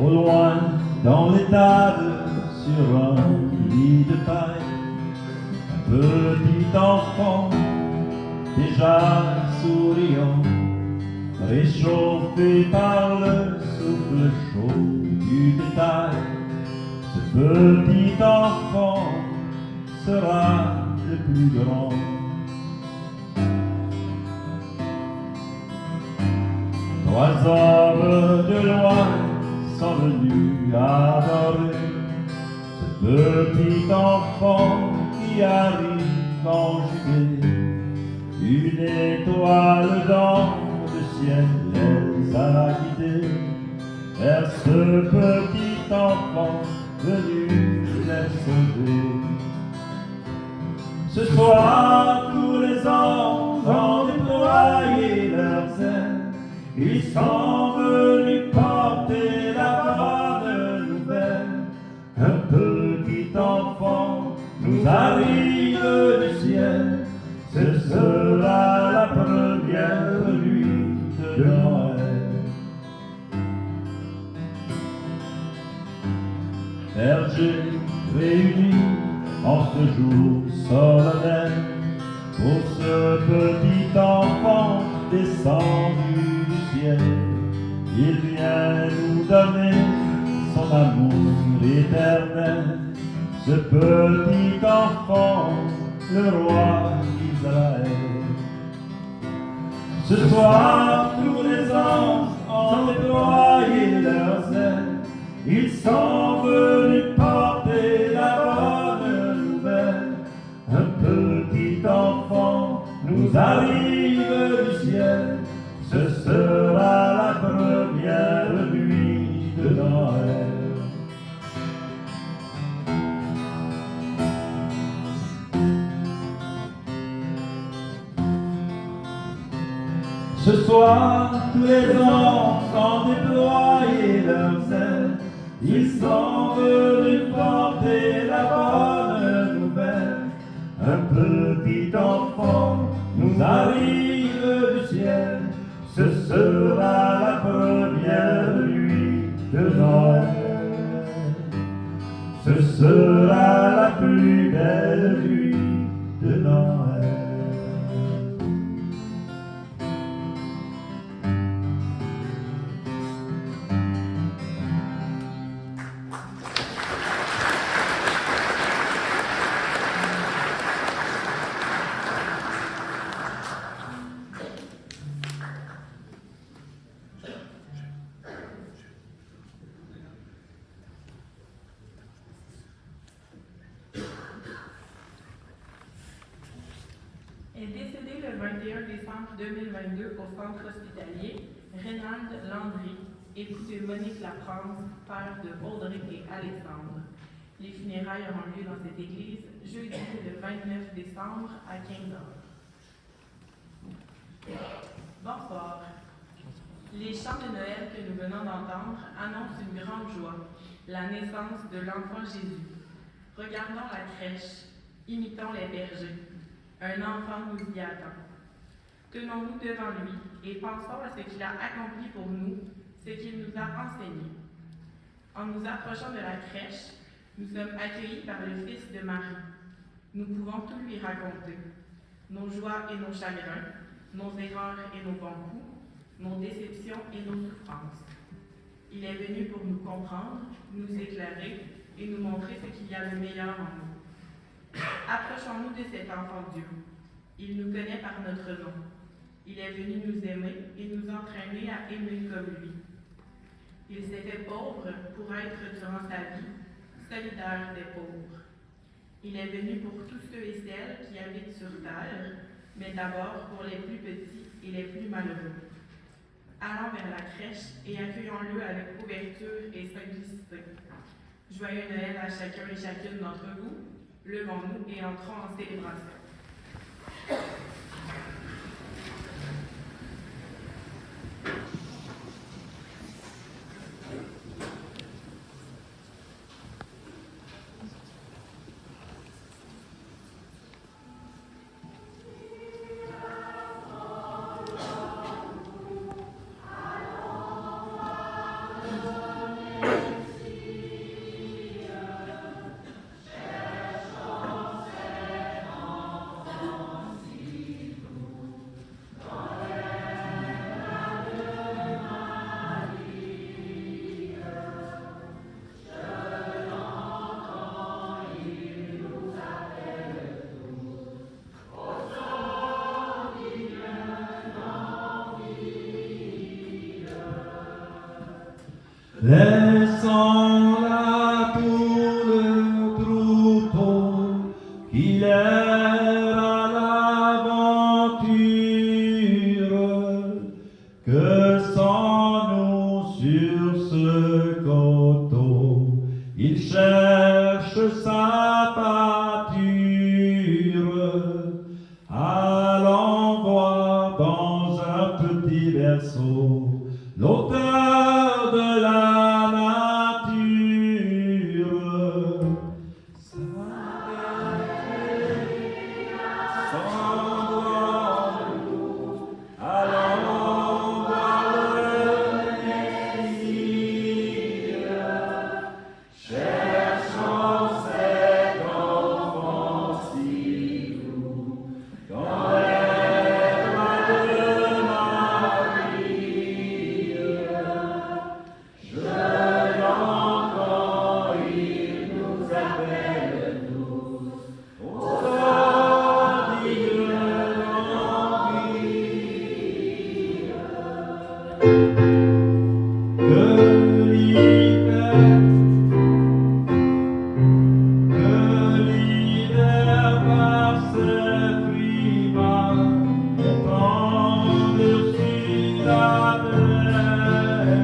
Au loin, dans l'étable, sur un lit de paille, un petit enfant, déjà souriant, réchauffé par le souffle chaud du détail. Ce petit enfant sera le plus grand. Trois hommes de loin sont venus adorer ce petit enfant qui arrive en juillet. Une étoile dans le ciel les a guidés vers ce petit enfant venu les sauver. Ce soir, tous les anges ont déployé leurs ailes. Ils sont venus porter la bonne nouvelle. Un petit enfant nous arrive du ciel. Ce sera la première nuit de Noël. Bergers réunis en ce jour solennel, pour ce petit enfant descendu du ciel, il vient nous donner son amour éternel. Ce petit enfant, le roi d'Israël. Ce soir, tous les anges ont déployé leurs ailes. Ils sont venus porter la bonne nouvelle. Un petit enfant nous arrive du ciel. Ce sera la première nuit de Noël. Ce soir, tous les anges ont déployé leurs ailes. Ils sont venus porter la bonne nouvelle. Un petit enfant nous arrive du ciel. Ce sera la première nuit de Noël. Ce sera la plus belle nuit de Noël. Est décédé le 21 décembre 2022 au centre hospitalier Reynald Landry, époux de Monique Laprange, père de Audrey et Alexandre. Les funérailles auront lieu dans cette église jeudi le 29 décembre à 15h. Bonsoir. Les chants de Noël que nous venons d'entendre annoncent une grande joie, la naissance de l'enfant Jésus. Regardons la crèche, imitons les bergers. Un enfant nous y attend. Tenons-nous devant lui et pensons à ce qu'il a accompli pour nous, ce qu'il nous a enseigné. En nous approchant de la crèche, nous sommes accueillis par le Fils de Marie. Nous pouvons tout lui raconter. Nos joies et nos chagrins, nos erreurs et nos bons coups, nos déceptions et nos souffrances. Il est venu pour nous comprendre, nous éclairer et nous montrer ce qu'il y a de meilleur en nous. Approchons-nous de cet enfant Dieu. Il nous connaît par notre nom. Il est venu nous aimer et nous entraîner à aimer comme lui. Il s'est fait pauvre pour être durant sa vie solidaire des pauvres. Il est venu pour tous ceux et celles qui habitent sur terre, mais d'abord pour les plus petits et les plus malheureux. Allons vers la crèche et accueillons-le avec ouverture et simplicité. Joyeux Noël à chacun et chacune d'entre vous. Levons-nous et entrons en célébration. laissant là tout le troupeau qu'il erre à l'aventure, que sans nous sur ce coteau, il cherche sa pâture. Allons voir dans un petit berceau l'auteur de la nature. Allons voir le Messie, cherchons cet enfant si doux dans les bras de Marie. Jeune enfant, il nous appelle tous au sort digne d'envie. Que l'hiver par ses fruits endurcit la terre,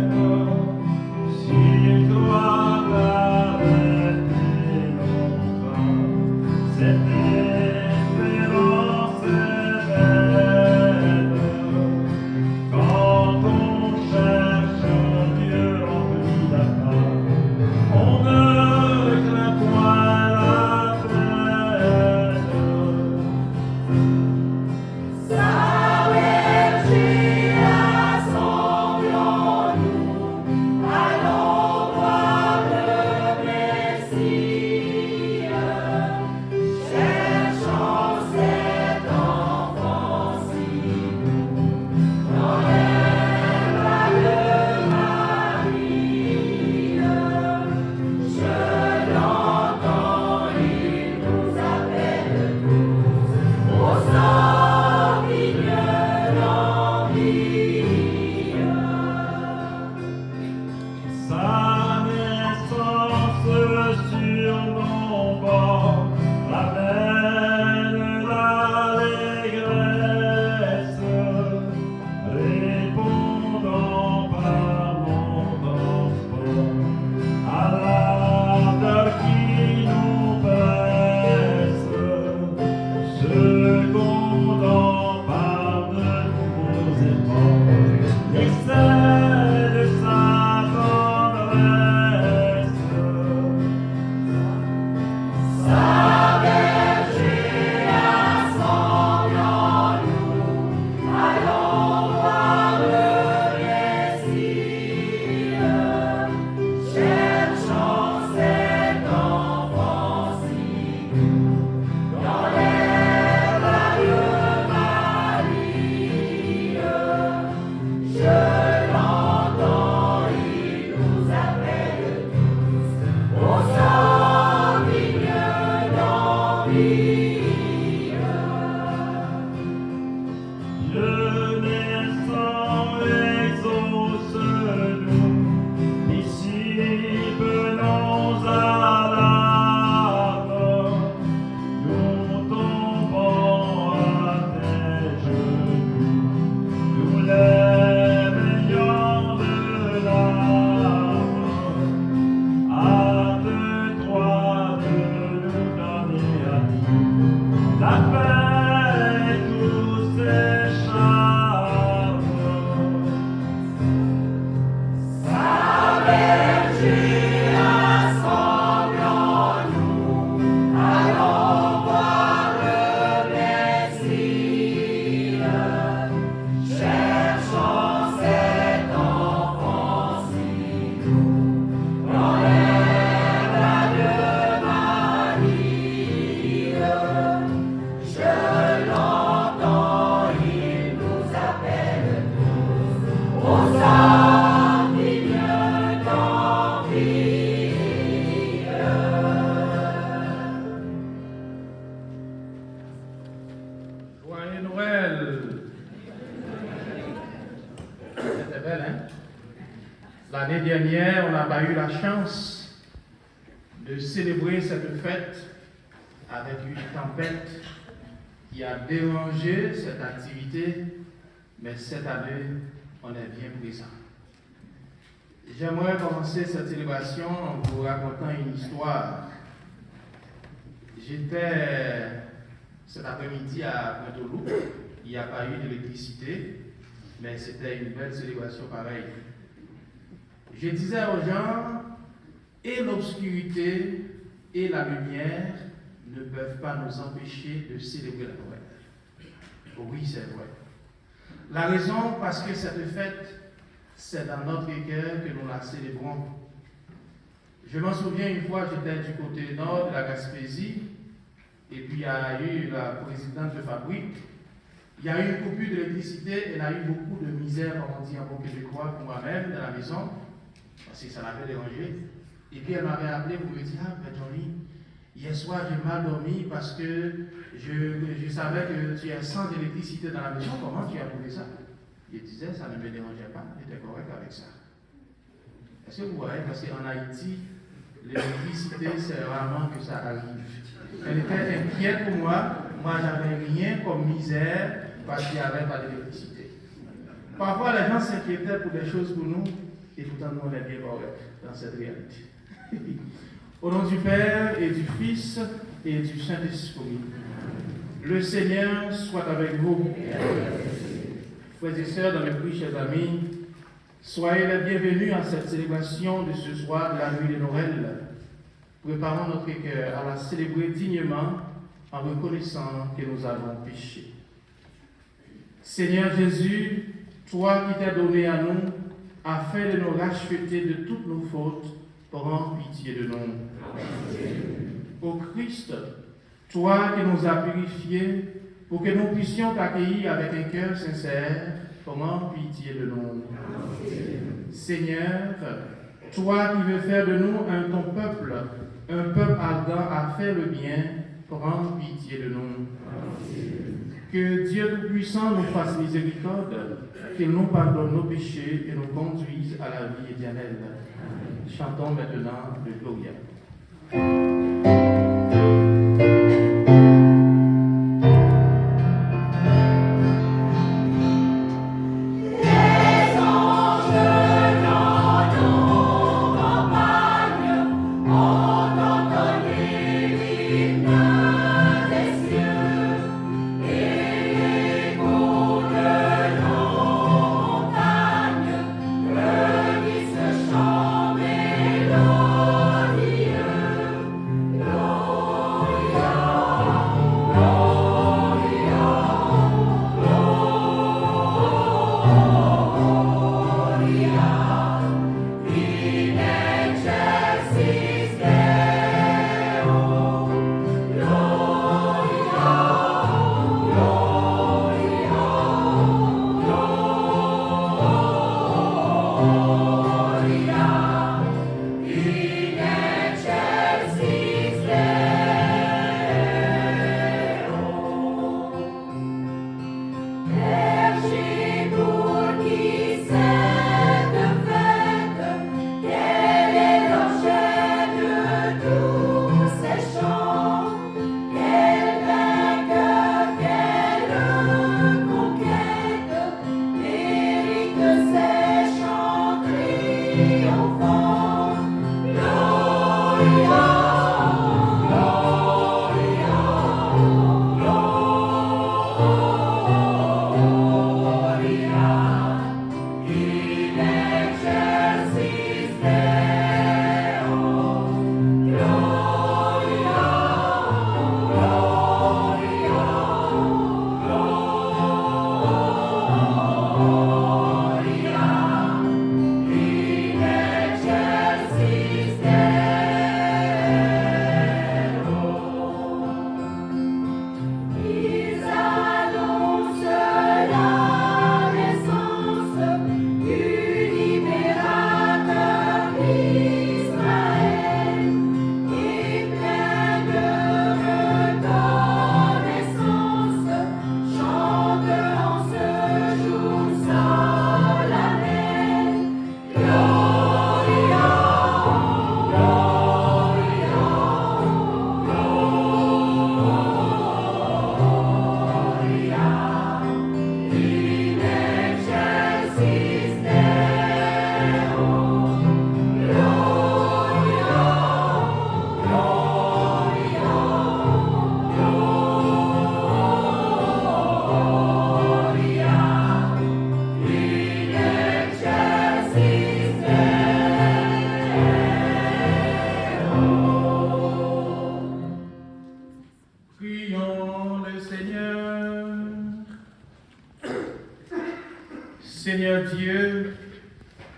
s'il doit arrêter longtemps, cette espérance est belle. Quand on cherche un Dieu rempli d'appart, on ne craint point la peine. Sa naissance sur nos bords ramène l'allégresse, répondant par mon transport à l'ardeur qui nous presse, secondant par de nouveaux efforts l'excès de sa tendresse. Le naissant exauce-nous, disciples nos alarmes, nous tombons à tes genoux, nous l'éveillons de l'âme, hâte-toi de nous donner à nous la paix et tous ses charmes. Joyeux Noël! C'était belle, hein? L'année dernière, on n'a pas eu la chance de célébrer cette fête avec une tempête qui a dérangé cette activité, mais cette année, on est bien présent. J'aimerais commencer cette célébration en vous racontant une histoire. J'étais cet après-midi à Pointe-aux-Loups. Il n'y a pas eu d'électricité, mais c'était une belle célébration pareille. Je disais aux gens, et l'obscurité et la lumière ne peuvent pas nous empêcher de célébrer la Noël. Oui, c'est vrai. La raison, parce que cette fête, c'est dans notre cœur que nous la célébrons. Je m'en souviens une fois, j'étais du côté nord de la Gaspésie, et puis il y a eu la présidente de fabrique. Il y a eu une coupure d'électricité, elle a eu beaucoup de misère, comme on dit en bon québécois, pour moi-même, dans la maison, parce que ça m'avait dérangé. Et puis elle m'avait appelé pour me dire, ah, ben Johnny, hier soir j'ai mal dormi parce que je savais que tu es sans électricité dans la maison, comment tu as trouvé ça? Je disais, ça ne me dérangeait pas, j'étais correct avec ça. Est-ce que vous voyez, parce qu'en Haïti, l'électricité, c'est rarement que ça arrive. Elle était inquiète pour moi, moi j'avais rien comme misère parce qu'il n'y avait pas d'électricité. Parfois les gens s'inquiétaient pour des choses pour nous, et pourtant nous on est bien correct dans cette réalité. Au nom du Père et du Fils et du Saint-Esprit, le Seigneur soit avec vous. Frères et sœurs, dans le prix, chers amis, soyez les bienvenus à cette célébration de ce soir de la nuit de Noël. Préparons notre cœur à la célébrer dignement en reconnaissant que nous avons péché. Seigneur Jésus, toi qui t'es donné à nous, afin de nous racheter de toutes nos fautes, prends pitié de nous. Ô Christ, toi qui nous as purifiés, pour que nous puissions t'accueillir avec un cœur sincère, prends pitié de nous. Seigneur, toi qui veux faire de nous ton peuple ardent à faire le bien, prends pitié de nous. Que Dieu Tout-Puissant nous fasse miséricorde, qu'il nous pardonne nos péchés et nous conduise à la vie éternelle. Chantons maintenant le Gloria. Lord. Seigneur Dieu,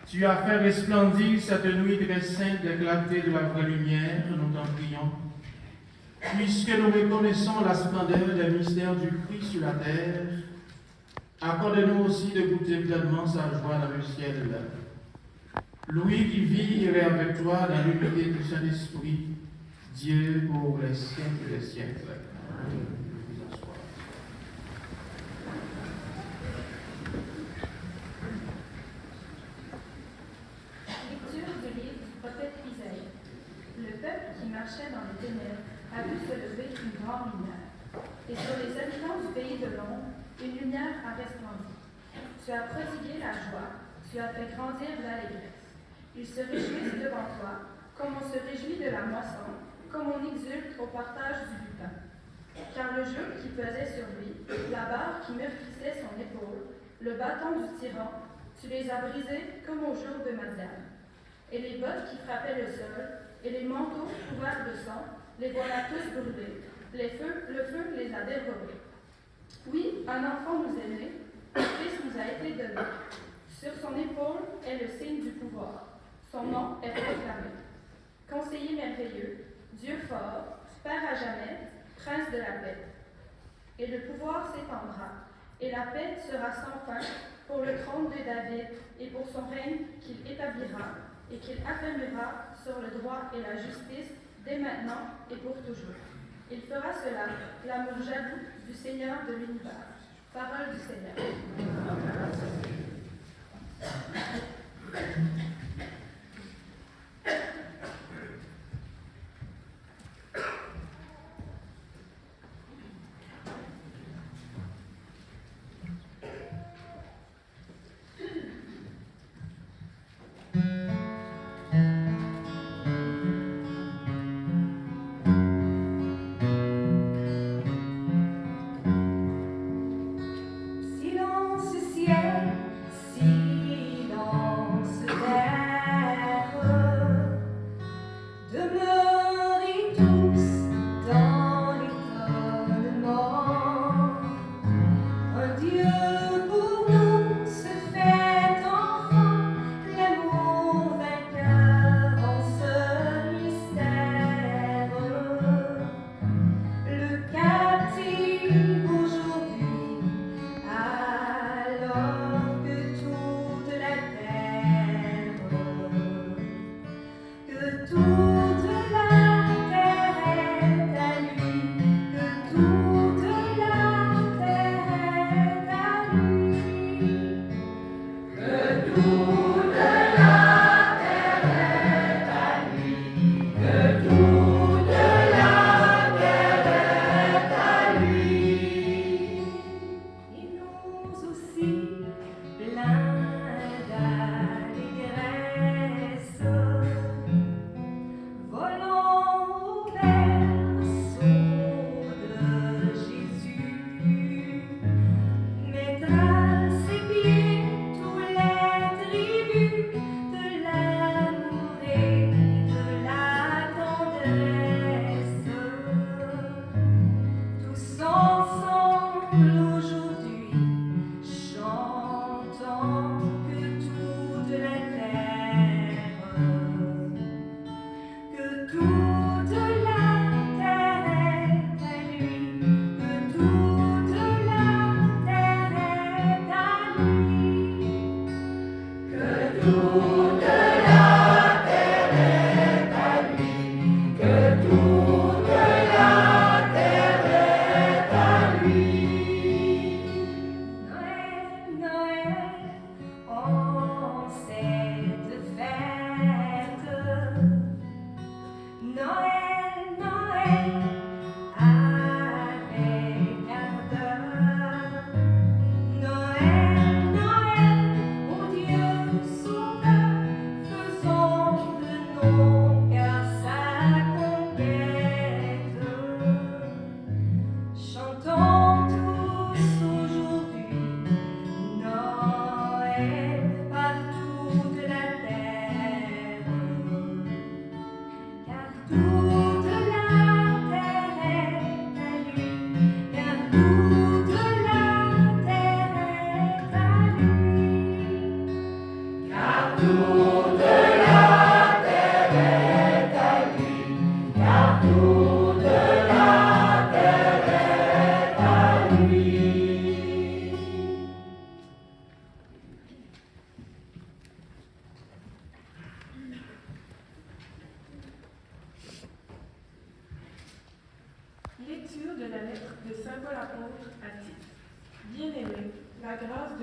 tu as fait resplendir cette nuit très sainte d'éclater de la vraie lumière, nous t'en prions. Puisque nous reconnaissons la splendeur des mystères du Christ sur la terre, accorde-nous aussi de goûter pleinement sa joie dans le ciel. Louis qui vit avec toi dans l'unité du Saint-Esprit, Dieu pour les siècles des siècles. Lecture du livre du prophète Isaïe. Le peuple qui marchait dans les ténèbres a vu se lever une grande lumière. Et sur les habitants du pays de l'ombre, une lumière a resplendi. Tu as prodigué la joie, tu as fait grandir l'allégresse. Ils se réjouissent devant toi, comme on se réjouit de la moisson, comme on exulte au partage du butin. Car le joug qui pesait sur lui, la barre qui meurtrissait son épaule, le bâton du tyran, tu les as brisés comme au jour de Madian. Et les bottes qui frappaient le sol, et les manteaux couverts de sang, les voilà tous brûlés. Le feu les a dévorés. Oui, un enfant nous est né, un fils nous a été donné. Sur son épaule est le signe du pouvoir. Son nom est proclamé. Conseiller merveilleux, Dieu fort, Père à jamais, Prince de la paix. Et le pouvoir s'étendra, et la paix sera sans fin pour le trône de David et pour son règne qu'il établira et qu'il affermira sur le droit et la justice dès maintenant et pour toujours. Il fera cela, l'amour jaloux du Seigneur de l'univers. Parole du Seigneur.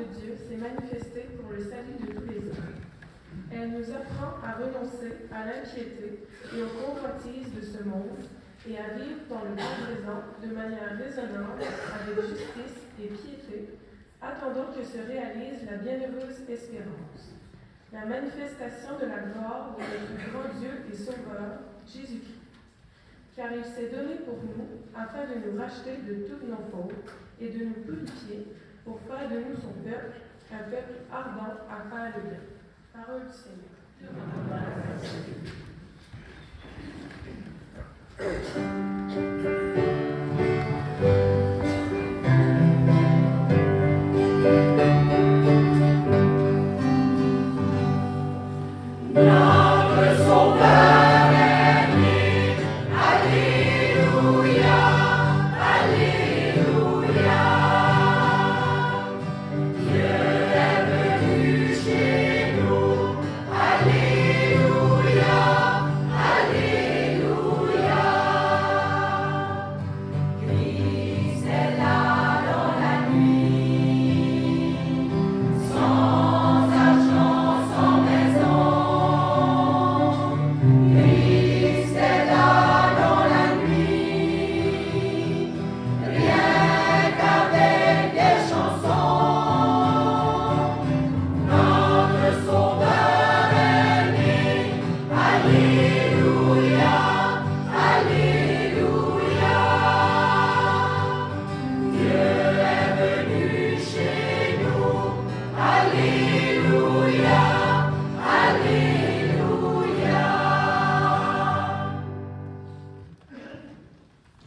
de Dieu s'est manifestée pour le salut de tous les hommes. Elle nous apprend à renoncer à l'impiété et aux convoitises de ce monde et à vivre dans le temps présent de manière raisonnable, avec justice et piété, attendant que se réalise la bienheureuse espérance, la manifestation de la gloire de notre grand Dieu et Sauveur, Jésus-Christ. Car il s'est donné pour nous, afin de nous racheter de toutes nos fautes et de nous purifier, pour faire de nous son peuple, un peuple ardent à faire le bien. Parole du Seigneur.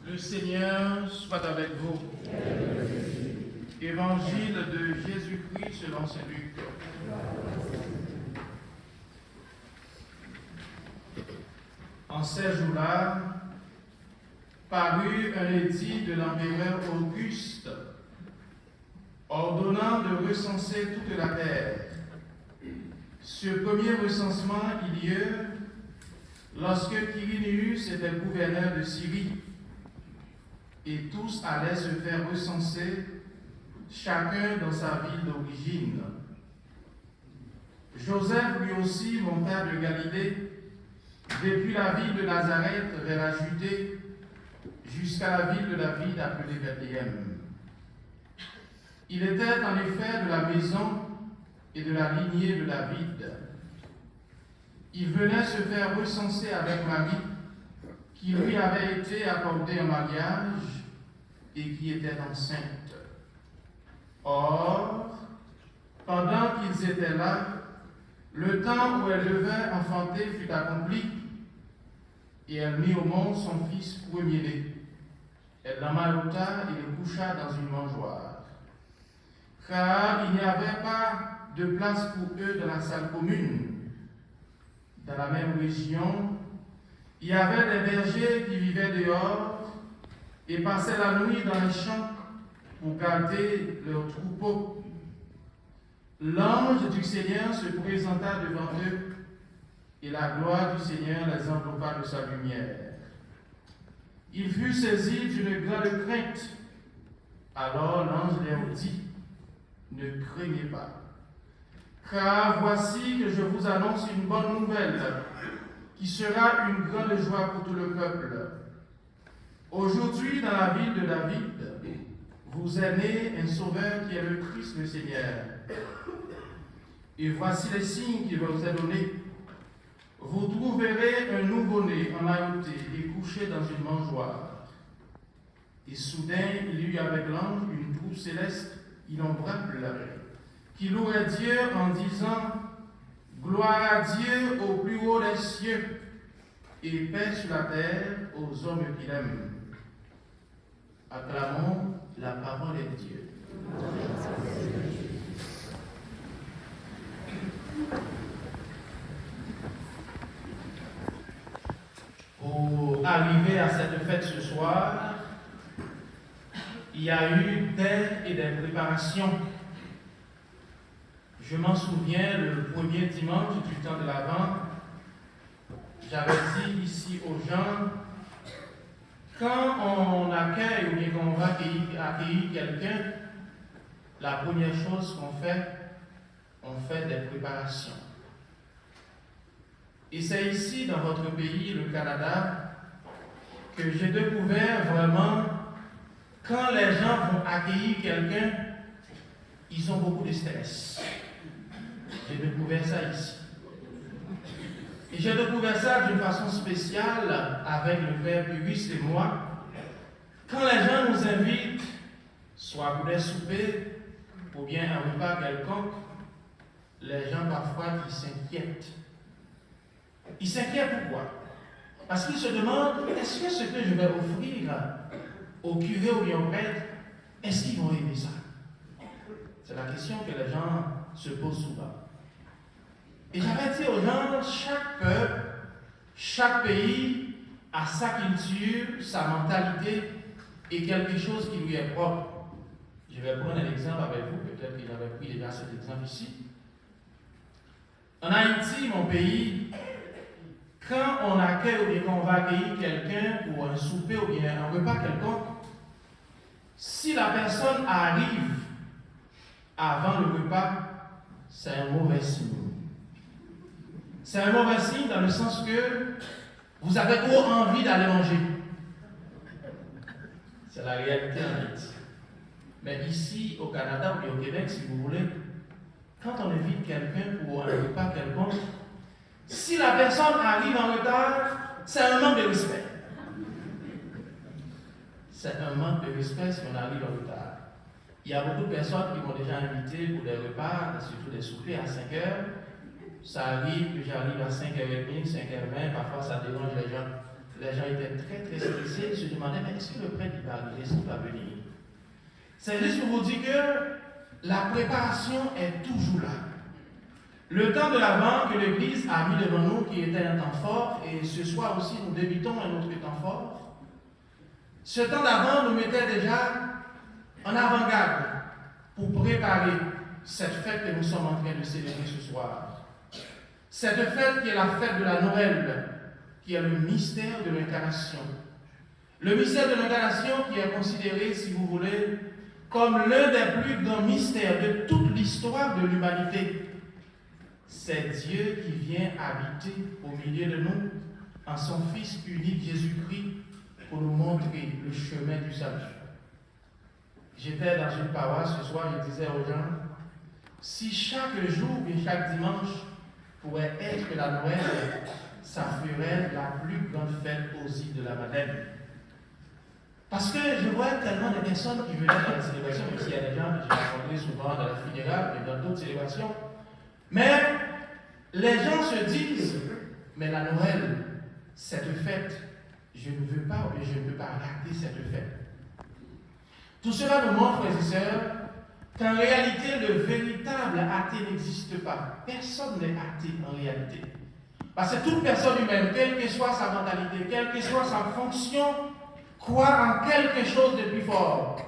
Le Seigneur soit avec vous. Évangile de Jésus-Christ selon saint Luc. En ces jours-là, parut un édit de l'empereur Auguste, ordonnant de recenser toute la terre. Ce premier recensement eut lieu lorsque Quirinius était gouverneur de Syrie, et tous allaient se faire recenser, chacun dans sa ville d'origine. Joseph lui aussi monta de Galilée, depuis la ville de Nazareth vers la Judée, jusqu'à la ville de David appelée Bethléem. Il était en effet de la maison et de la lignée de David. Il venait se faire recenser avec Marie, qui lui avait été accordée en mariage et qui était enceinte. Or, pendant qu'ils étaient là, le temps où elle devait enfanter fut accompli, et elle mit au monde son fils premier-né. Elle l'emmaillota et le coucha dans une mangeoire, car il n'y avait pas de place pour eux dans la salle commune. Dans la même région, il y avait des bergers qui vivaient dehors et passaient la nuit dans les champs pour garder leurs troupeaux. L'ange du Seigneur se présenta devant eux, et la gloire du Seigneur les enveloppa de sa lumière. Ils furent saisis d'une grande crainte. Alors l'ange leur dit: ne craignez pas, car voici que je vous annonce une bonne nouvelle, qui sera une grande joie pour tout le peuple. Aujourd'hui, dans la ville de David, vous est né un sauveur qui est le Christ, le Seigneur. Et voici les signes qu'il vous est donné. Vous trouverez un nouveau-né emmailloté et couché dans une mangeoire. Et soudain, il y eut avec l'ange une troupe céleste innombrable qui louait Dieu en disant: gloire à Dieu au plus haut des cieux et paix sur la terre aux hommes qu'il aime. Acclamons la parole de Dieu. Pour arriver à cette fête ce soir, il y a eu des préparations. Je m'en souviens, le premier dimanche du temps de l'Avent, j'avais dit ici aux gens, quand on accueille ou bien qu'on va accueillir quelqu'un, la première chose qu'on fait, on fait des préparations. Et c'est ici, dans votre pays, le Canada, que j'ai découvert vraiment, quand les gens vont accueillir quelqu'un, ils ont beaucoup de stress. J'ai découvert ça ici. Et j'ai découvert ça d'une façon spéciale avec le père Purus et moi. Quand les gens nous invitent, soit pour des soupers, ou bien un repas quelconque, les gens parfois ils s'inquiètent. Ils s'inquiètent pourquoi? Parce qu'ils se demandent, est-ce que ce que je vais offrir au curé ou bien au prêtre, est-ce qu'ils vont aimer ça? C'est la question que les gens se posent souvent. Et j'avais dit aux gens, chaque peuple, chaque pays a sa culture, sa mentalité et quelque chose qui lui est propre. Je vais prendre un exemple avec vous, peut-être que j'avais pris déjà cet exemple ici. En Haïti, mon pays, quand on accueille ou bien quand on va accueillir quelqu'un pour un souper ou bien un repas quelconque, si la personne arrive avant le repas, c'est un mauvais signe. C'est un mauvais signe dans le sens que vous avez trop envie d'aller manger. C'est la réalité en Haïti. Mais ici, au Canada ou bien au Québec, si vous voulez, quand on invite quelqu'un pour un repas quelconque, si la personne arrive en retard, c'est un manque de respect. C'est un manque de respect si on arrive en retard. Il y a beaucoup de personnes qui m'ont déjà invité pour des repas, surtout des soupers à 5 heures. Ça arrive que j'arrive à 5h30, 5h20, parfois ça dérange les gens. Les gens étaient très très stressés, ils se demandaient, mais est-ce que le prêtre va arriver, est-ce qu'il va venir? C'est juste pour vous dire que la préparation est toujours là. Le temps de l'Avent que l'Église a mis devant nous, qui était un temps fort, et ce soir aussi nous débutons un autre temps fort, ce temps d'Avent nous mettait déjà en avant-garde pour préparer cette fête que nous sommes en train de célébrer ce soir. Cette fête qui est la fête de la Noël, qui est le mystère de l'incarnation. Le mystère de l'incarnation qui est considéré, si vous voulez, comme l'un des plus grands mystères de toute l'histoire de l'humanité. C'est Dieu qui vient habiter au milieu de nous en son Fils unique Jésus-Christ pour nous montrer le chemin du salut. J'étais dans une paroisse ce soir, je disais aux gens, si chaque jour et chaque dimanche pourrait être la Noël, ça ferait la plus grande fête aux îles de la Madeleine. Parce que je vois tellement de personnes qui venaient dans la célébration, même s'il y a des gens que j'ai rencontrés souvent dans la funéraire et dans d'autres célébrations, mais les gens se disent, mais la Noël, cette fête, je ne veux pas et je ne peux pas rater cette fête. Tout cela nous montre, frères et sœurs, qu'en réalité, le véritable athée n'existe pas. Personne n'est athée en réalité. Parce que toute personne humaine, quelle que soit sa mentalité, quelle que soit sa fonction, croit en quelque chose de plus fort.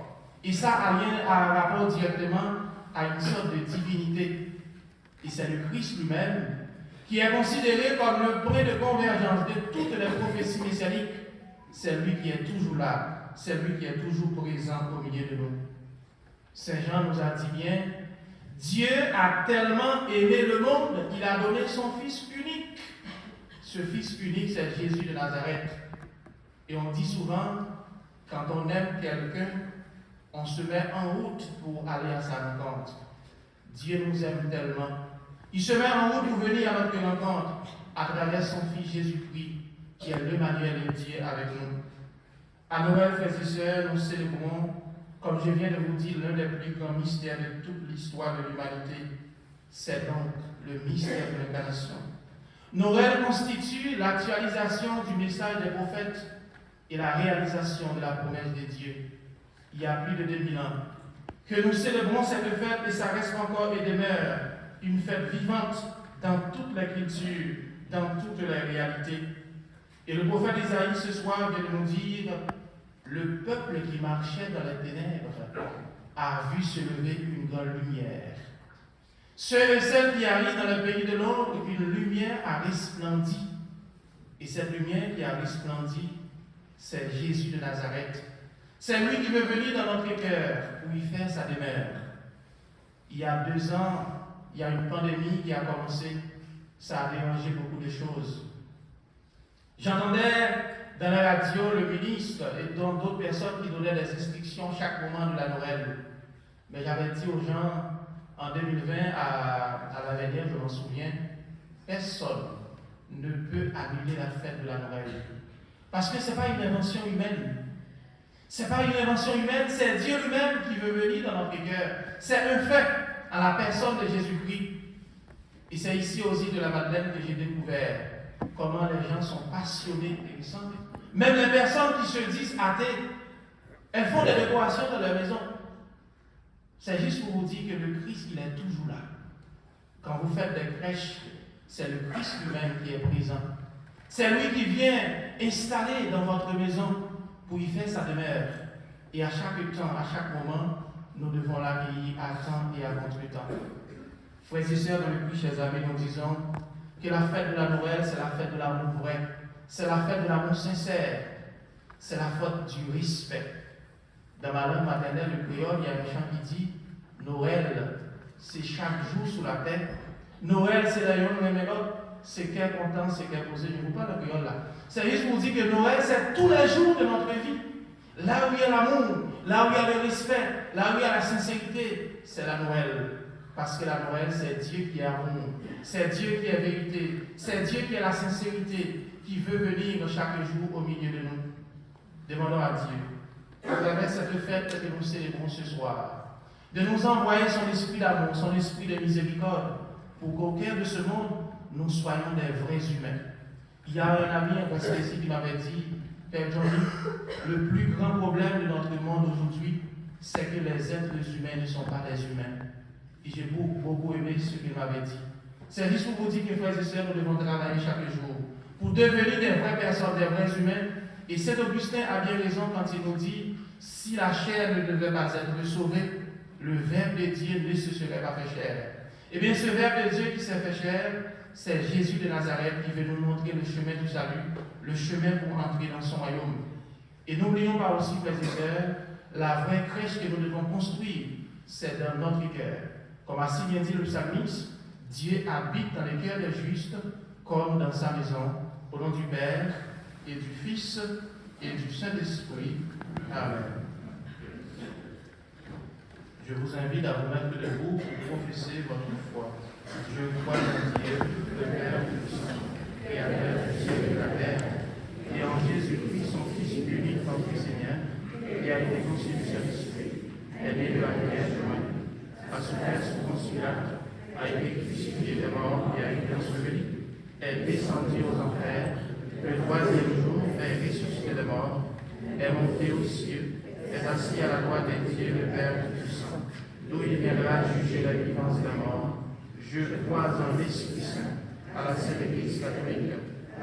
Et ça a un rapport directement à une sorte de divinité. Et c'est le Christ lui-même qui est considéré comme le point de convergence de toutes les prophéties messianiques. C'est lui qui est toujours là. C'est lui qui est toujours présent au milieu de nous. Saint Jean nous a dit bien, Dieu a tellement aimé le monde, il a donné son Fils unique. Ce Fils unique, c'est Jésus de Nazareth. Et on dit souvent, quand on aime quelqu'un, on se met en route pour aller à sa rencontre. Dieu nous aime tellement. Il se met en route pour venir à notre rencontre à travers son Fils Jésus-Christ, qui est l'Emmanuel et Dieu avec nous. À Noël, frères et sœurs, nous célébrons, comme je viens de vous dire, l'un des plus grands mystères de toute l'histoire de l'humanité. C'est donc le mystère de l'incarnation. Noël constitue l'actualisation du message des prophètes et la réalisation de la promesse de Dieu. Il y a plus de 2000 ans que nous célébrons cette fête et ça reste encore et demeure une fête vivante dans toutes les cultures, dans toutes les réalités. Et le prophète Isaïe ce soir vient de nous dire, le peuple qui marchait dans les ténèbres a vu se lever une grande lumière. Ceux et celles qui arrivent dans le pays de l'ombre, une lumière a resplendi. Et cette lumière qui a resplendi, c'est Jésus de Nazareth. C'est lui qui veut venir dans notre cœur pour y faire sa demeure. Il y a 2 ans, il y a une pandémie qui a commencé. Ça a dérangé beaucoup de choses. J'entendais dans la radio le ministre et d'autres personnes qui donnaient des instructions chaque moment de la Noël. Mais j'avais dit aux gens, en 2020, à l'avenir, je m'en souviens, personne ne peut annuler la fête de la Noël. Parce que ce n'est pas une invention humaine. Ce n'est pas une invention humaine, c'est Dieu lui-même qui veut venir dans notre cœur. C'est un fait à la personne de Jésus-Christ. Et c'est ici aux îles de la Madeleine que j'ai découvert comment les gens sont passionnés et sentent. Même les personnes qui se disent athées, elles font des décorations dans leur maison. C'est juste pour vous dire que le Christ, il est toujours là. Quand vous faites des crèches, c'est le Christ lui-même qui est présent. C'est lui qui vient installer dans votre maison pour y faire sa demeure. Et à chaque temps, à chaque moment, nous devons l'accueillir à temps et à contre-temps. Frères et sœurs, dans le Christ, chers amis, nous disons que la fête de la Noël, c'est la fête de l'amour vrai. C'est la fête de l'amour sincère. C'est la fête du respect. Dans ma langue maternelle, le créole, il y a un chant qui dit Noël, c'est chaque jour sous la terre. Noël, c'est d'ailleurs le même c'est qu'elle content, c'est qu'elle posé. Je ne vous parle de créole là. C'est juste pour vous dire que Noël, c'est tous les jours de notre vie. Là où il y a l'amour, là où il y a le respect, là où il y a la sincérité, c'est la Noël. Parce que la Noël, c'est Dieu qui est amour. C'est Dieu qui est vérité. C'est Dieu qui est la sincérité, qui veut venir chaque jour au milieu de nous. Demandons à Dieu, à travers cette fête que nous célébrons ce soir, de nous envoyer son esprit d'amour, son esprit de miséricorde, pour qu'au cœur de ce monde, nous soyons des vrais humains. Il y a un ami en Westphalie qui m'avait dit, Père Johnny, le plus grand problème de notre monde aujourd'hui, c'est que les êtres humains ne sont pas des humains. Et j'ai beaucoup aimé ce qu'il m'avait dit. C'est juste pour vous dire que, frères et sœurs, nous devons travailler chaque jour pour devenir des vraies personnes, des vrais humains. Et Saint Augustin a bien raison quand il nous dit, si la chair ne devait pas être sauvée, le Verbe de Dieu ne se serait pas fait chair. Eh bien, ce Verbe de Dieu qui s'est fait chair, c'est Jésus de Nazareth qui veut nous montrer le chemin du salut, le chemin pour entrer dans son royaume. Et n'oublions pas aussi, frères et sœurs, la vraie crèche que nous devons construire, c'est dans notre cœur. Comme a si bien dit le psalmiste, Dieu habite dans les cœurs des justes comme dans sa maison, au nom du Père et du Fils et du Saint-Esprit. Amen. Je vous invite à vous mettre debout pour confesser votre foi. Je crois en Dieu, le Père Tout-Puissant, Créateur du ciel et de la terre, et en Jésus-Christ, son Fils unique, notre Seigneur, qui a été conçu du Saint-Esprit, est né de la Vierge, a souffert sous Ponce Pilate, a été crucifié de mort et a été enseveli, est descendu aux enfers, le 3e jour est ressuscité de mort, est monté aux cieux, est assis à la droite de Dieu, le Père Tout-Puissant, d'où il viendra juger la vivance et la mort. Je crois en l'Esprit Saint, à la Sainte Église catholique,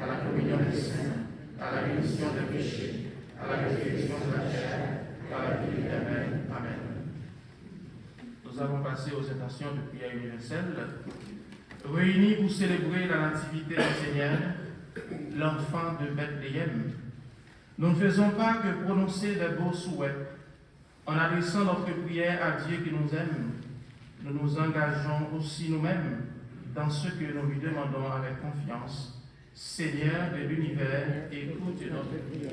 à la communion des saints, à la rémission des péchés, à la résurrection de la chair, à la vie éternelle. Amen. Nous avons passé aux intentions de prière universelle, réunis pour célébrer la nativité du Seigneur, l'enfant de Bethléem. Nous ne faisons pas que prononcer des beaux souhaits. En adressant notre prière à Dieu qui nous aime, nous nous engageons aussi nous-mêmes dans ce que nous lui demandons avec confiance. Seigneur de l'univers, écoute notre prière.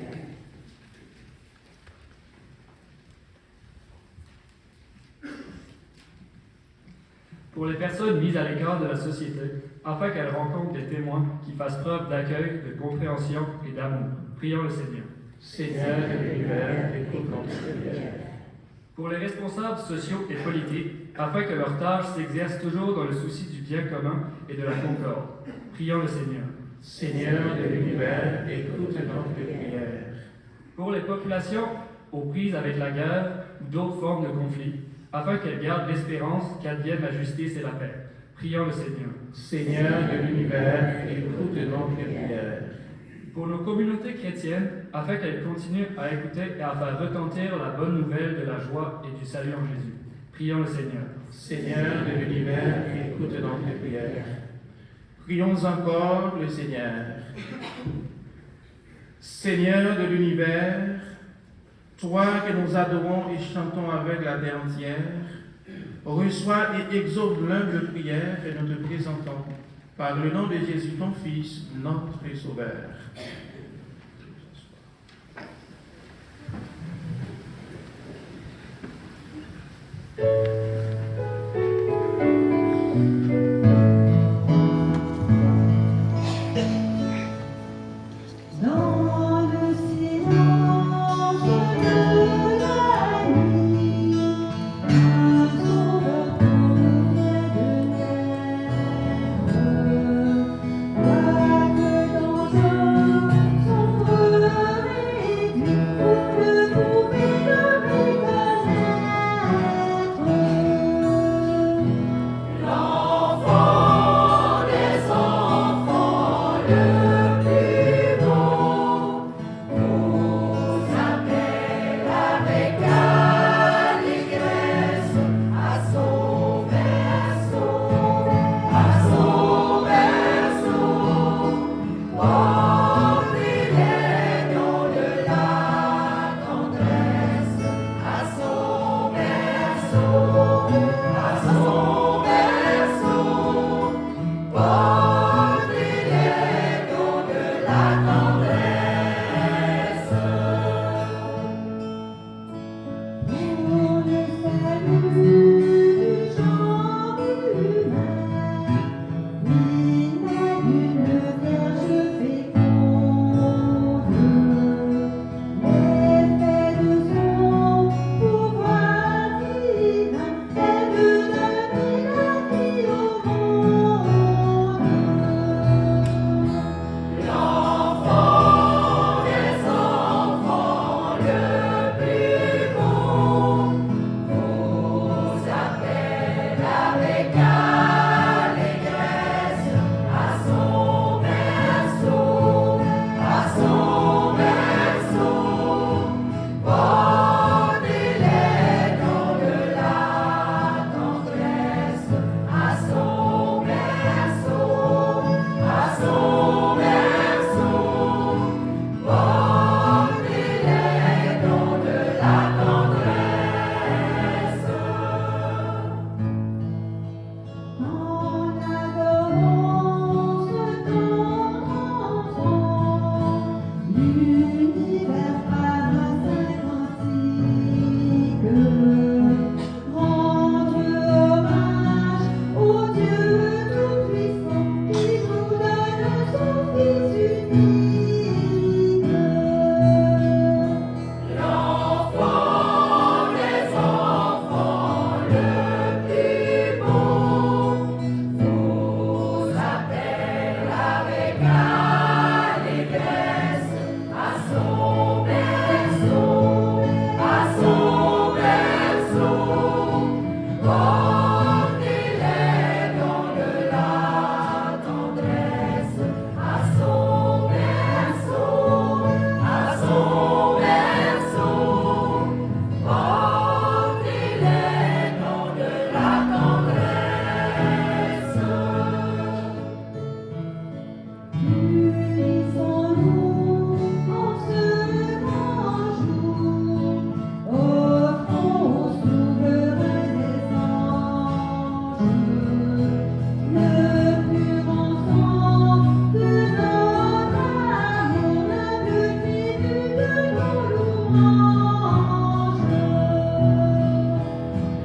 Pour les personnes mises à l'écart de la société, afin qu'elles rencontrent des témoins qui fassent preuve d'accueil, de compréhension et d'amour. Prions le Seigneur. Seigneur de l'univers, écoute notre prière. Pour les responsables sociaux et politiques, afin que leur tâche s'exerce toujours dans le souci du bien commun et de la concorde. Prions le Seigneur. Seigneur de l'univers, écoute notre prière. Pour les populations aux prises avec la guerre ou d'autres formes de conflit, afin qu'elles gardent l'espérance qu'advienne la justice et la paix. Prions le Seigneur. Seigneur de l'univers, écoute notre prière. Pour nos communautés chrétiennes, afin qu'elles continuent à écouter et à faire retentir la bonne nouvelle de la joie et du salut en Jésus. Prions le Seigneur. Seigneur de l'univers, écoute notre prière. Prions encore le Seigneur. Seigneur de l'univers, toi que nous adorons et chantons avec la terre entière, reçois et exauce l'humble prière que nous te présentons, par le nom de Jésus, ton Fils, notre Sauveur. Dans le silence de la nuit, un sauveur tournait de terre. Quoique dans un sombre réduit, vous ne pouvez le méconnaître. L'enfant des enfants, le plus beau, nous appelle avec allégresse à son berceau, portez-les dans de la tendresse, à son berceau, portez-les dans de la tendresse. Pour le salut du genre humain, il naît d'une vierge féconde. L'effet de son pouvoir divin est de donner la vie au monde. L'enfant des enfants, le plus beau, nous appelle avec allégresse à son berceau, portez-les dans de la tendresse, à son berceau, portez-les dans de la tendresse. En adorant ce tendre enfant, l'univers ramasse un cantique. Rendre hommage au Dieu tout-puissant qui nous donne son Fils unique. L'enfant des enfants, le plus beau, nous appelle avec allégresse à son berceau, portez-les dans de la tendresse, à son berceau, portez-les dans de la tendresse. Unissons-nous en ce grand jour, offrons au souverain des anges le pur encens de notre amour, le tribut de nos louanges.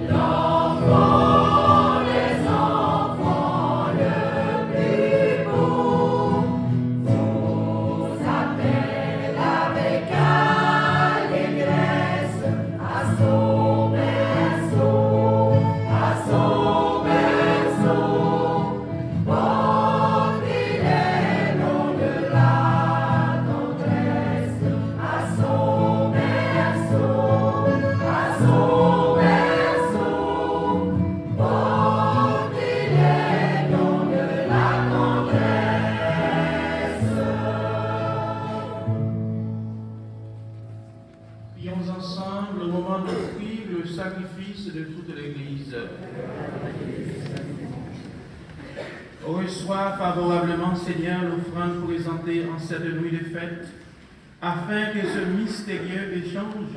L'enfant des enfants, le plus beau, nous appelle avec allégresse à son berceau, portez-les dans de la tendresse, à son berceau, portez-les dans de la tendresse. Prions ensemble au moment d'offrir le sacrifice de toute l'Église. Reçois favorablement, Seigneur, l'offrande présentée en cette nuit de fête, afin que ce mystérieux échange,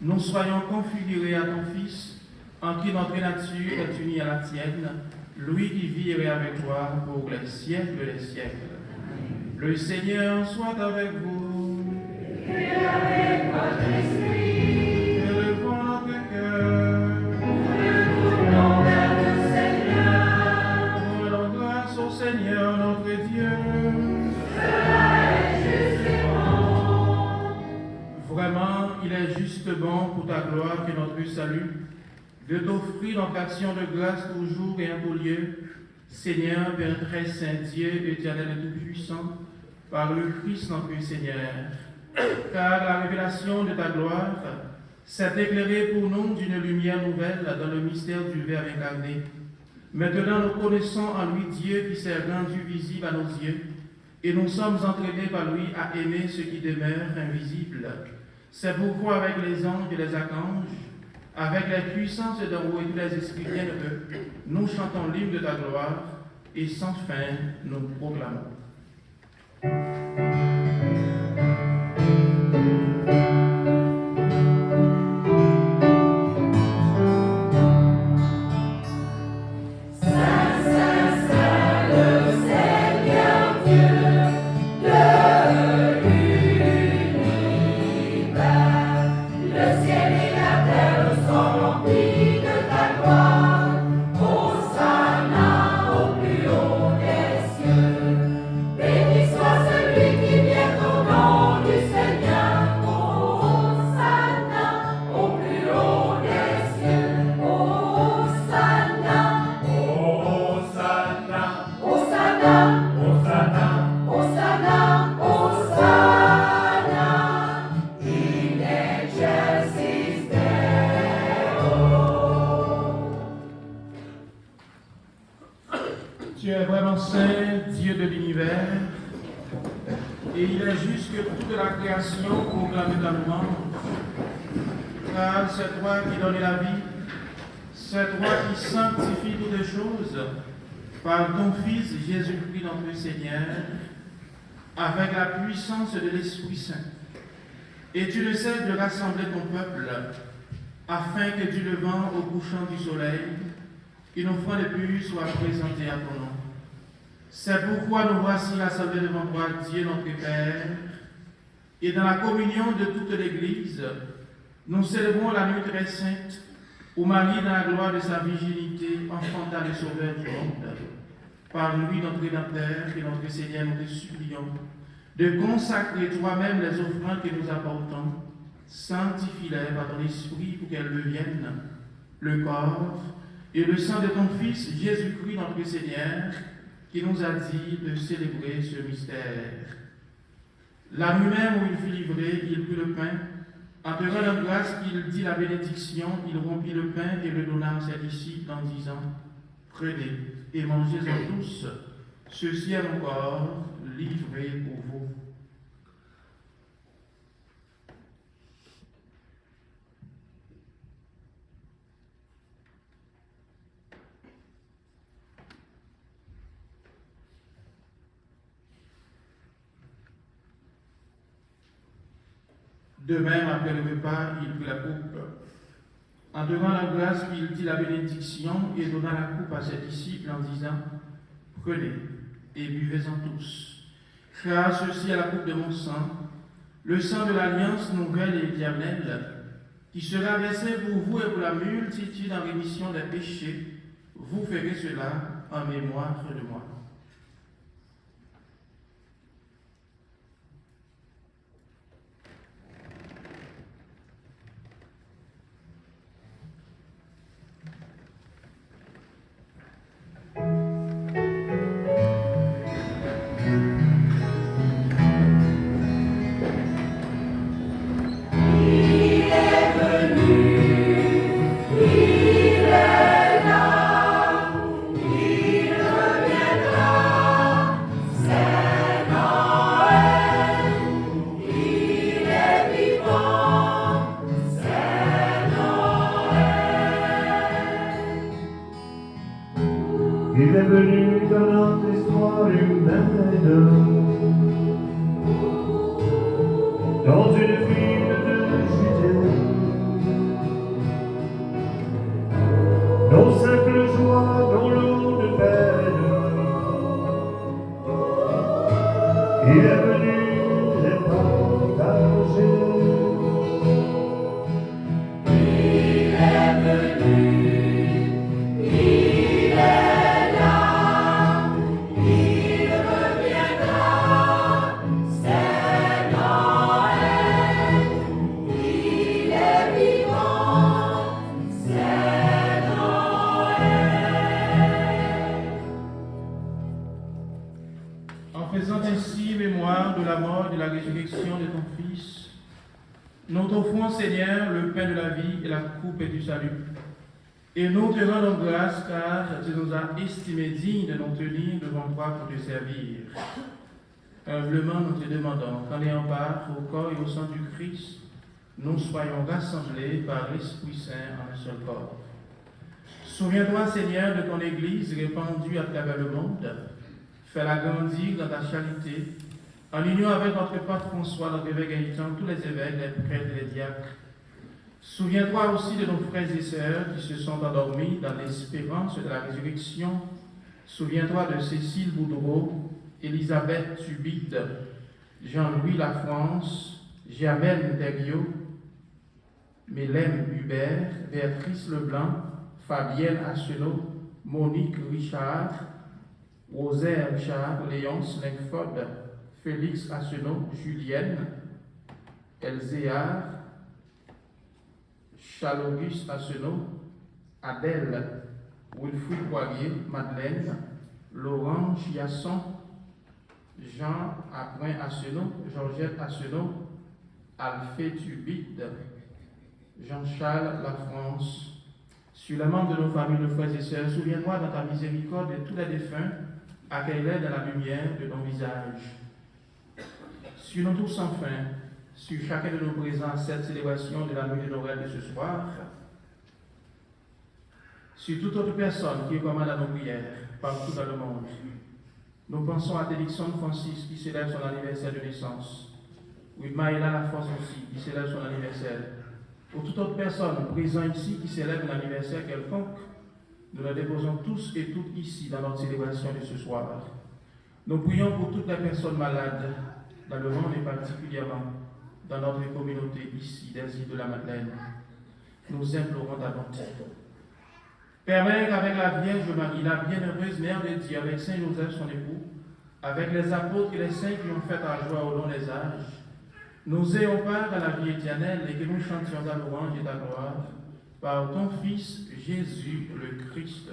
nous soyons configurés à ton Fils, en qui notre nature est unie à la tienne, lui qui vit et règne avec toi pour les siècles des siècles. Le Seigneur soit avec vous. Et avec votre esprit, Élevons notre cœur. tournons vers le Seigneur. Rendons grâce au Seigneur notre Dieu. Cela est juste et bon. Vraiment, il est juste bon pour ta gloire et notre salut de t'offrir notre action de grâce toujours et en tout lieu, Seigneur, Père très saint, Dieu éternel et tout-puissant, par le Christ notre Seigneur. Car la révélation de ta gloire s'est éclairée pour nous d'une lumière nouvelle dans le mystère du Verbe incarné. Maintenant, nous connaissons en lui Dieu qui s'est rendu visible à nos yeux, et nous sommes entraînés par lui à aimer ce qui demeure invisible. C'est pourquoi avec les anges et les archanges, avec les puissances d'en haut et tous les esprits bienheureux, nous chantons l'hymne de ta gloire et sans fin nous proclamons. Tu es vraiment saint, Dieu de l'univers, et il est juste que toute la création proclame ta louange. Car c'est toi qui donnes la vie, c'est toi qui sanctifies toutes les choses par ton Fils Jésus-Christ notre Seigneur, avec la puissance de l'Esprit Saint. Et tu ne cesses de rassembler ton peuple, afin que du levant au couchant du soleil, une offrande pure soit présentée à ton nom. C'est pourquoi nous voici rassemblés devant toi, Dieu notre Père, et dans la communion de toute l'Église, nous célébrons la nuit très sainte, où Marie, dans la gloire de sa virginité, enfanta le Sauveur du monde. Par lui, notre Rédempteur et notre Seigneur, nous te supplions de consacrer toi-même les offrandes que nous apportons. Sanctifie-les par ton esprit pour qu'elles deviennent le corps et le sang de ton Fils, Jésus-Christ, notre Seigneur, qui nous a dit de célébrer ce mystère. La nuit même où il fut livré, il prit le pain. En te rendant grâce, il dit la bénédiction, il rompit le pain et le donna à ses disciples en disant, prenez et mangez-en tous, ceci est mon corps livré pour vous. De même, après le repas, il prit la coupe. En donnant la grâce, il dit la bénédiction et donna la coupe à ses disciples en disant, prenez et buvez-en tous. Car ceci est la coupe de mon sang, le sang de l'alliance nouvelle et éternelle, qui sera versé pour vous et pour la multitude en rémission des péchés. Vous ferez cela en mémoire de moi. Il est venu dans notre histoire humaine, dans une ville de Judée. toi dans l'eau de peine. Il est venu les partager. Il est venu, il est là, il reviendra, c'est Noël. Il est vivant, c'est Noël. En faisant ainsi mémoire de la mort et de la résurrection de ton Fils, nous t'offrons, Seigneur, le pain de la vie et la coupe du salut. Et nous te rendons grâce car tu nous as estimés dignes de nous tenir devant toi pour te servir. Humblement, nous te demandons qu'en ayant part au corps et au sang du Christ, nous soyons rassemblés par l'Esprit Saint en un seul corps. Souviens-toi, Seigneur, de ton Église répandue à travers le monde. Fais-la grandir dans ta charité, en union avec notre Pape François, notre évêque Gaëtan, tous les évêques, les prêtres et les diacres. Souviens-toi aussi de nos frères et sœurs qui se sont endormis dans l'espérance de la résurrection. Souviens-toi de Cécile Boudreau, Elisabeth Tubide, Jean-Louis Lafrance, Jamel Derriot, Mélène Hubert, Béatrice Leblanc, Fabienne Assenot, Monique Richard, Rosaire Richard, Léonce Linkford, Félix Assenot, Julienne, Elzéar, Charles-Auguste Assenot, Adèle, Wilfrid Poirier, Madeleine, Laurent Chiasson, Jean Aprin Assenot, Georgette Assenot, Alphée Tubide, Jean-Charles Lafrance. Sur les membres de nos familles, nos frères et sœurs, souviens-toi dans ta miséricorde de tous les défunts, accueille-les dans la lumière de ton visage. Sur nous tous enfin, sur chacun de nos présents à cette célébration de la nuit de Noël de ce soir, sur toute autre personne qui est commande à nos prières, partout dans le monde. Nous pensons à Télixon Francis qui célèbre son anniversaire de naissance. Oui, Maëla Laforce aussi qui célèbre son anniversaire. Pour toute autre personne présente ici qui célèbre l'anniversaire quelconque, nous la déposons tous et toutes ici dans notre célébration de ce soir. Nous prions pour toutes les personnes malades dans le monde et particulièrement dans notre communauté ici des îles de la Madeleine. Nous implorons ta bonté. Permets qu'avec la Vierge Marie, la bienheureuse Mère de Dieu, avec Saint Joseph son époux, avec les apôtres et les saints qui ont fait ta joie au long des âges, nous ayons part à la vie éternelle et que nous chantions ta louange et ta gloire par ton Fils Jésus le Christ.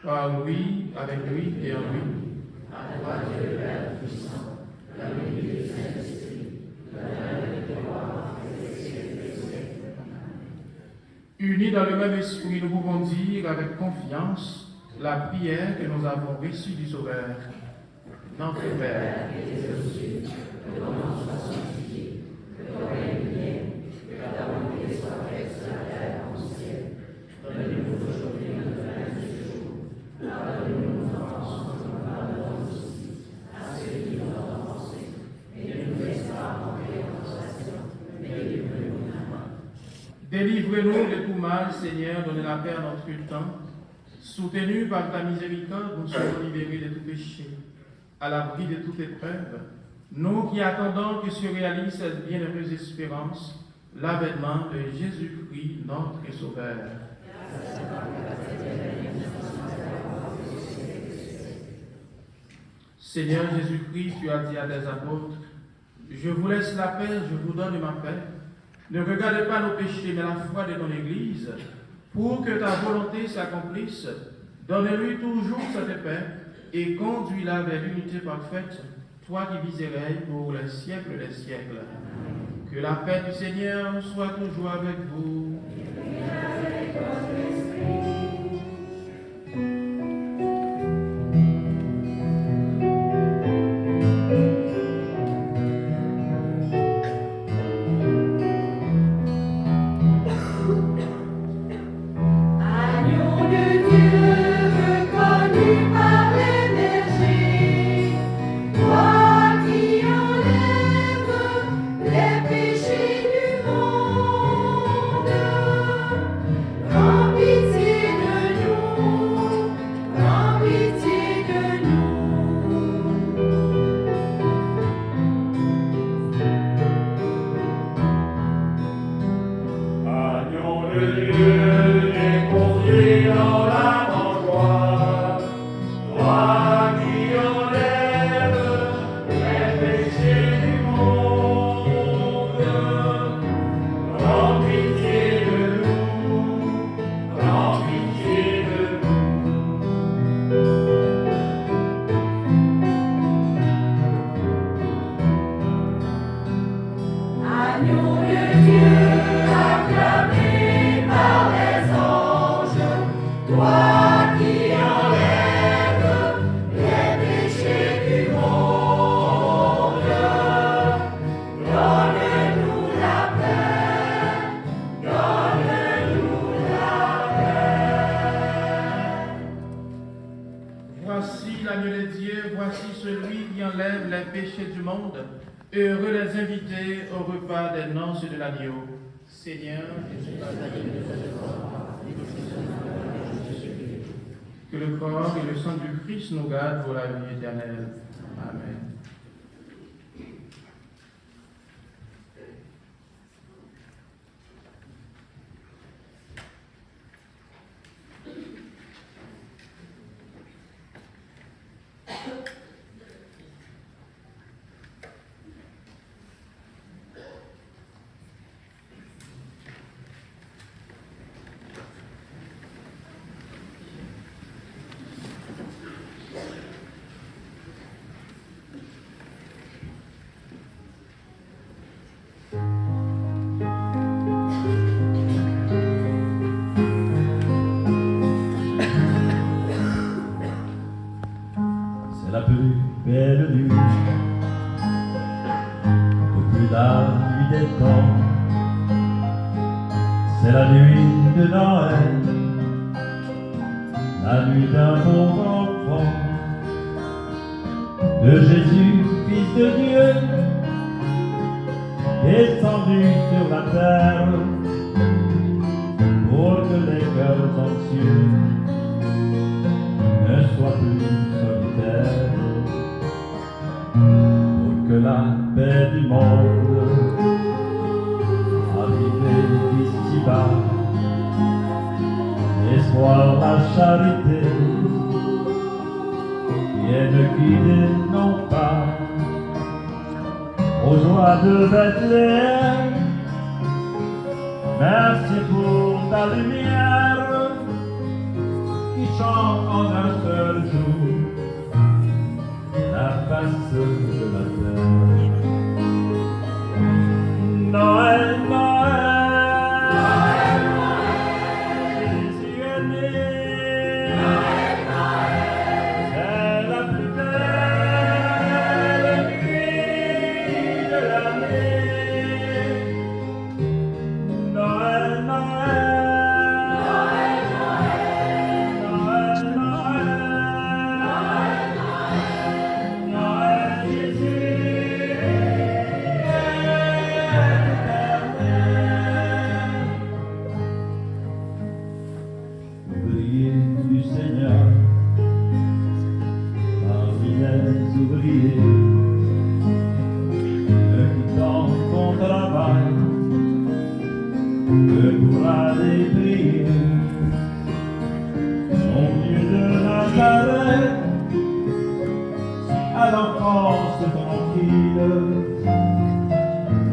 Par lui, avec lui et en lui. À toi Dieu le Père puissant, la l'unité du Saint-Esprit, l'honneur et la gloire des siècles des siècles. Unis dans le même esprit, nous pouvons dire avec confiance la prière que nous avons reçue du Sauveur. Notre Père, qui es aux cieux, que ton nom soit sanctifié, que ton règne vienne, que ta volonté soit faite sur la terre comme au ciel. Donne-nous aujourd'hui notre pain de ce jour. Pardonne-nous nos offenses, comme nous pardonnons aussi à ceux qui nous ont offensés. Et ne nous laisse pas entrer en tentation, mais délivre-nous du mal. Délivre-nous de tout mal, Seigneur, donne la paix à notre temps. Soutenus par ta miséricorde, nous sommes libérés de tout péché, à l'abri de toute épreuve. Nous qui attendons que se réalise cette bienheureuse espérance, l'avènement de Jésus-Christ, notre Sauveur. Seigneur Jésus-Christ, tu as dit à tes apôtres, je vous laisse la paix, je vous donne ma paix. Ne regarde pas nos péchés, mais la foi de ton Église, pour que ta volonté s'accomplisse. Donne-lui toujours cette paix et conduis-la vers l'unité parfaite, toi qui vis et règnes pour les siècles des siècles. Que la paix du Seigneur soit toujours avec vous. Agneau de Dieu, reconnu par les bergers, toi qui enlèves les péchés du monde. Voici l'agneau de Dieu, voici celui qui enlève les péchés du monde. Heureux les invités au repas des noces de l'agneau. Seigneur, que le corps et le sang du Christ nous gardent pour la vie éternelle. Amen. C'est la plus belle nuit depuis la nuit des temps. C'est la nuit de Noël, la nuit d'un pauvre enfant, de Jésus, Fils de Dieu, descendu sur la terre pour que les cœurs anxieux ne soient plus solitaires, pour que la paix du monde arrivée d'ici-bas, l'espoir, la charité viennent guider non pas aux joies de Bethléem. Merci pour ta lumière qui chante en un seul jour la face de la terre. Noël, Noël, Jésus est né. C'est la plus belle nuit de l'année. Noël, Noël, Noël, Noël, Jésus est éternel. Ouvriers du Seigneur, parmi les ouvriers, ne quittant ton travail que pour aller prier. Mon Dieu de Nazareth, à l'enfance tranquille,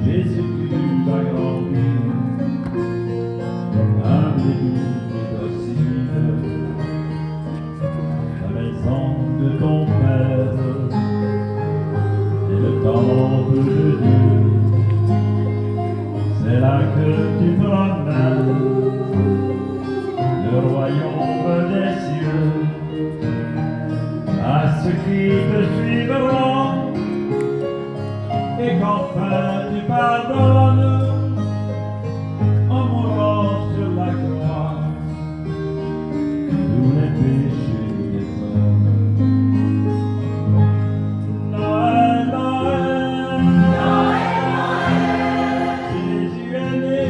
Jésus tu vas grandir, humble et doux et docile, la maison de ton Père et le temple de Dieu. C'est là que tu promènes le royaume des cieux. À ceux qui te suivront, et qu'enfin tu pardonnes en mourant sur la croix tous les péchés des hommes. Noël, Noël, Jésus est né.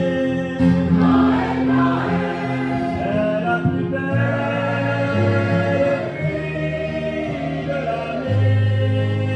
C'est la plus belle nuit de l'année.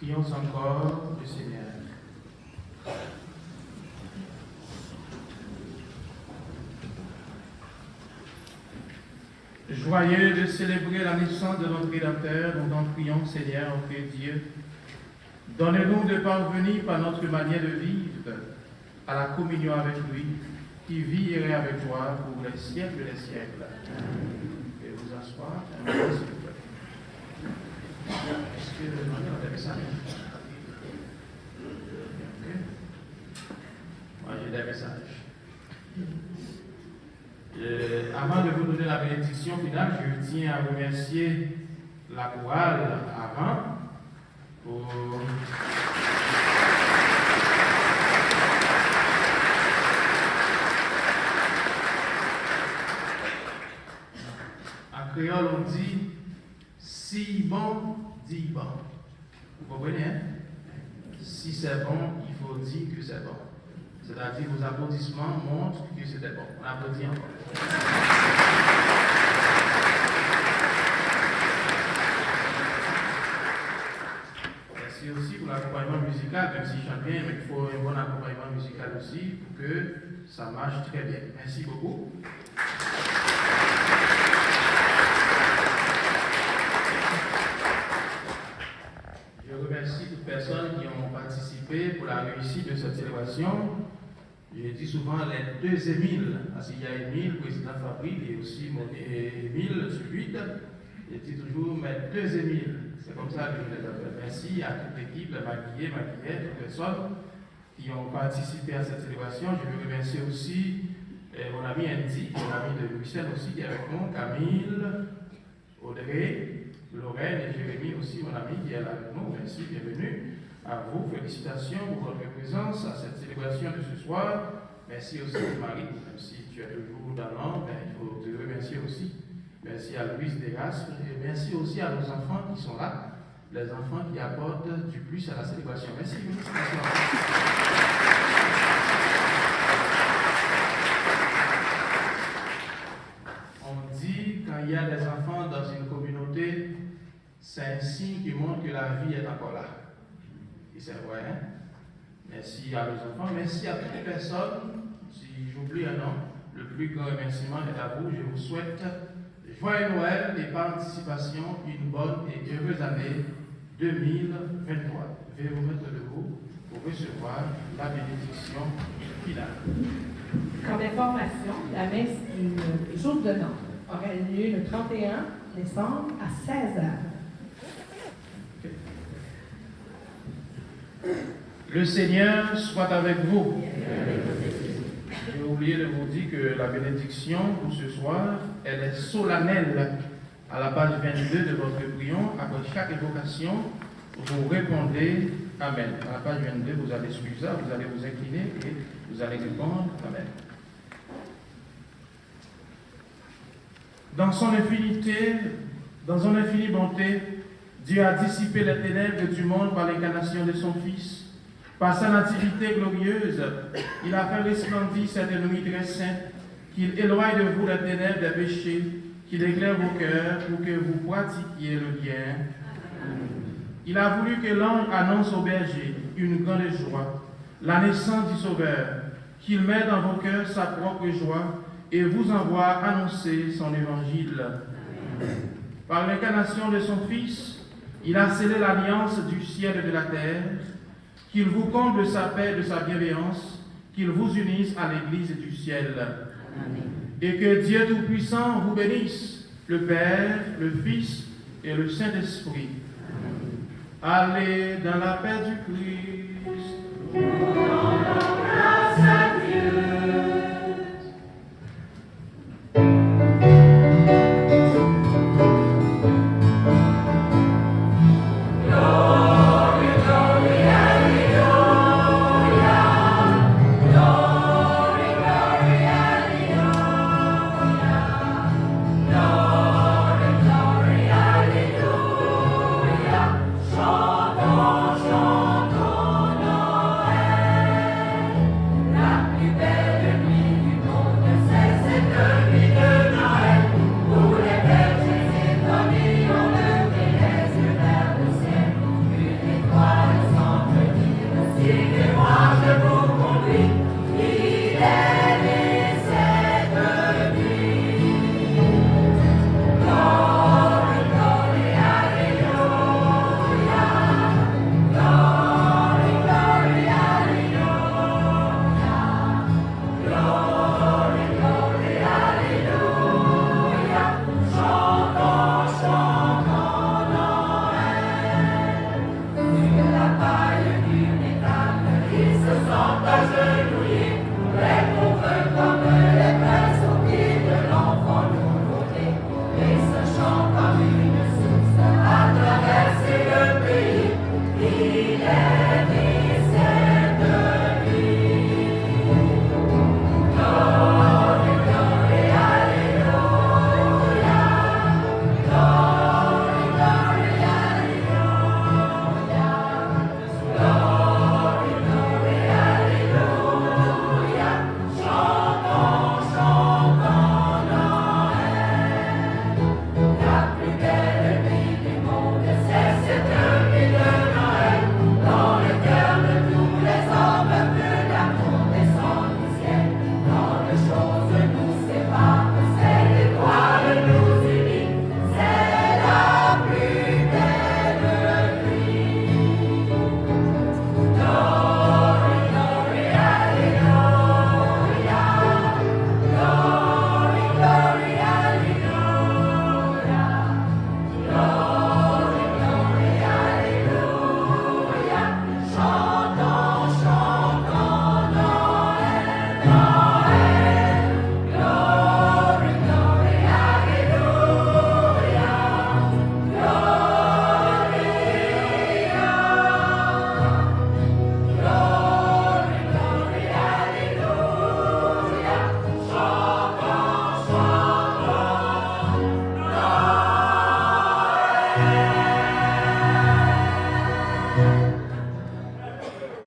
Prions encore le Seigneur. Joyeux de célébrer la naissance de notre Rédempteur, nous en prions, Seigneur, ô Dieu. Donne-nous de parvenir par notre manière de vivre à la communion avec lui, qui vit et règne avec toi pour les siècles des siècles. Et vous asseoir, s'il vous plaît. Est-ce que vous avez ça? Moi, j'ai des messages. Avant de vous donner la bénédiction finale, je tiens à remercier la chorale avant pour en créole on dit si bon, dis bon. Vous comprenez, hein? Si c'est bon, il faut dire que c'est bon. C'est-à-dire vos applaudissements montrent que c'était bon. On applaudit encore. Merci aussi pour l'accompagnement musical, même si je chante bien, mais il faut un bon accompagnement musical aussi pour que ça marche très bien. Merci beaucoup. Je remercie toutes les personnes qui ont participé pour la réussite de cette célébration. Je dis souvent les deux Émiles, parce qu'il y a Émile, président Fabrique, et aussi Émile Suite. Je dis toujours mes deux Émiles. C'est comme ça que je les appelle. Merci à toute l'équipe, les maquillés, toutes les personnes qui ont participé à cette célébration. Je veux remercier aussi mon ami Andy, mon ami de Bruxelles aussi, qui est avec nous, Camille, Audrey, Lorraine et Jérémy aussi, mon ami qui est là avec nous. Merci, bienvenue à vous. Félicitations pour votre présence à cette célébration de ce soir. Merci aussi Marie, même si tu es toujours dans l'ombre, il faut te remercier aussi. Merci à Louise Desgastres et merci aussi à nos enfants qui sont là, les enfants qui apportent du plus à la célébration. Merci, félicitations. On dit quand il y a des enfants dans une communauté, c'est un signe qui montre que la vie est encore là. Et c'est vrai, hein? Merci à nos enfants, merci à toutes les personnes. Si j'oublie un nom, le plus grand remerciement est à vous. Je vous souhaite joyeux Noël et par anticipation une bonne et heureuse année 2023. Je vais vous mettre debout pour recevoir la bénédiction finale. Comme information, la messe du jour de Nantes aura lieu le 31 décembre à 16h. Le Seigneur soit avec vous. J'ai oublié de vous dire que la bénédiction pour ce soir, elle est solennelle. À la page 22 de votre prion, après chaque évocation, vous répondez Amen. À la page 22, vous allez suivre ça, vous allez vous incliner et vous allez répondre Amen. Dans son infinie bonté, Dieu a dissipé les ténèbres du monde par l'incarnation de son Fils. Par sa nativité glorieuse, il a fait resplendir cette nuit très sainte, qu'il éloigne de vous les ténèbres des péchés, qu'il éclaire vos cœurs pour que vous pratiquiez le bien. Il a voulu que l'ange annonce aux bergers une grande joie, la naissance du Sauveur, qu'il met dans vos cœurs sa propre joie et vous envoie annoncer son évangile. Par l'incarnation de son Fils, il a scellé l'alliance du ciel et de la terre, qu'il vous comble de sa paix et de sa bienveillance, qu'il vous unisse à l'Église du ciel. Amen. Et que Dieu Tout-Puissant vous bénisse, le Père, le Fils et le Saint-Esprit. Allez dans la paix du Christ.